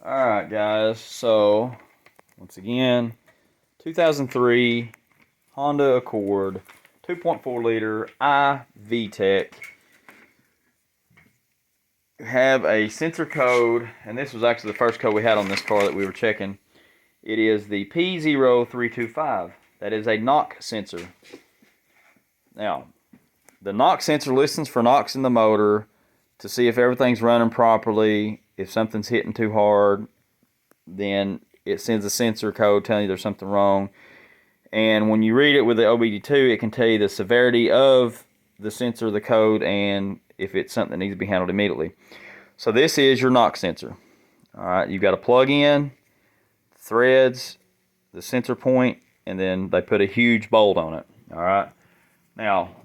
Alright guys, so once again, 2003 Honda Accord 2.4 liter VTEC. Have a sensor code, and this was actually the first code we had on this car that we were checking. It is the p0325. That is a knock sensor. Now, the knock sensor listens for knocks in the motor to see if everything's running properly. If something's hitting too hard, then it sends a sensor code telling you there's something wrong. And when you read it with the OBD2, it can tell you the severity of the sensor, the code, and if it's something that needs to be handled immediately. So this is your knock sensor. Alright, you've got to plug in, threads, the sensor point, and then they put a huge bolt on it. Alright, now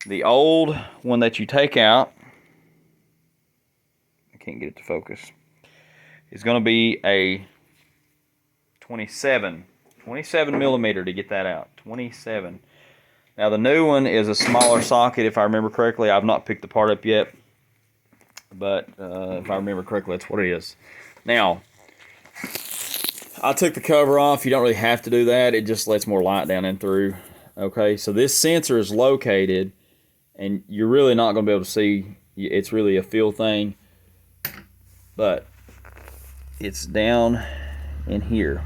the old one that you take out, I can't get it to focus, is going to be a 27 millimeter to get that out. 27. Now the new one is a smaller socket, if I remember correctly. I've not picked the part up yet, but if I remember correctly, that's what it is. Now, I took the cover off. You don't really have to do that. It just lets more light down and through. Okay, so this sensor is located, and you're really not going to be able to see. It's really a feel thing, but it's down in here,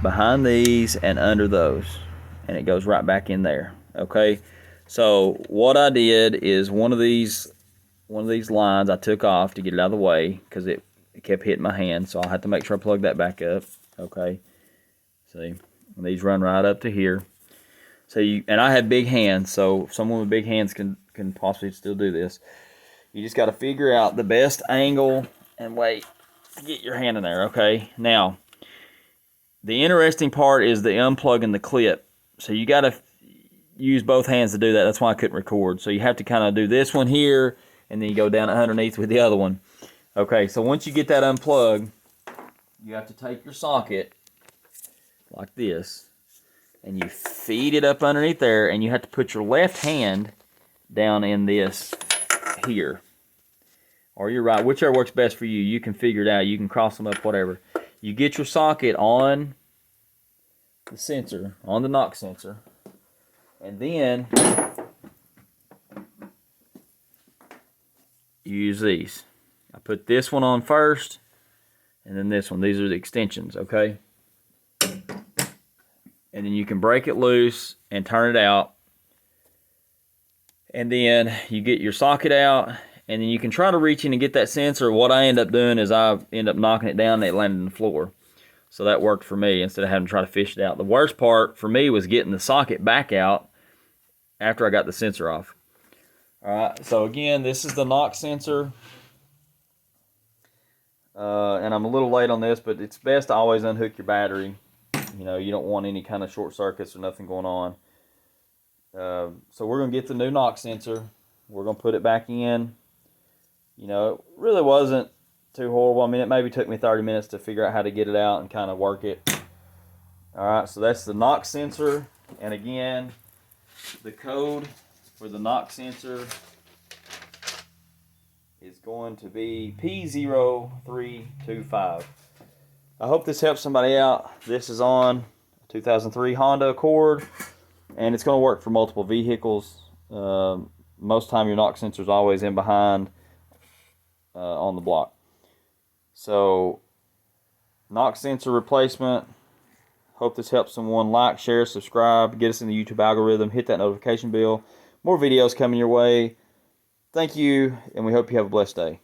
behind these and under those, and it goes right back in there. Okay, so what I did is one of these lines I took off to get it out of the way because it kept hitting my hand, so I'll have to make sure I plug that back up. Okay, see, these run right up to here. So and I have big hands, so someone with big hands can possibly still do this. You just got to figure out the best angle and weight to get your hand in there. Okay, now the interesting part is the unplugging the clip. So you got to use both hands to do that. That's why I couldn't record. So you have to kind of do this one here, and then you go down underneath with the other one. Okay, so once you get that unplugged, you have to take your socket like this, and you feed it up underneath there, and you have to put your left hand down in this here, or your right, whichever works best for you. You can figure it out. You can cross them up, whatever. You get your socket on the sensor, on the knock sensor, and then you use these. I put this one on first, and then this one. These are the extensions, okay? And then you can break it loose and turn it out. And then you get your socket out, and then you can try to reach in and get that sensor. What I end up doing is I end up knocking it down and it landed on the floor. So that worked for me instead of having to try to fish it out. The worst part for me was getting the socket back out after I got the sensor off. Alright, so again, this is the knock sensor. And I'm a little late on this, but it's best to always unhook your battery. You know, you don't want any kind of short circuits or nothing going on. So we're going to get the new knock sensor. We're going to put it back in. You know, it really wasn't too horrible. I mean, it maybe took me 30 minutes to figure out how to get it out and kind of work it. Alright, so that's the knock sensor. And again, the code for the knock sensor is going to be p0325. I hope this helps somebody out. This is on a 2003 Honda Accord, and it's going to work for multiple vehicles. Most time your knock sensor is always in behind on the block. So, knock sensor replacement. Hope this helps someone. Like, share, subscribe, get us in the YouTube algorithm, hit that notification bell. More videos coming your way. Thank you, and we hope you have a blessed day.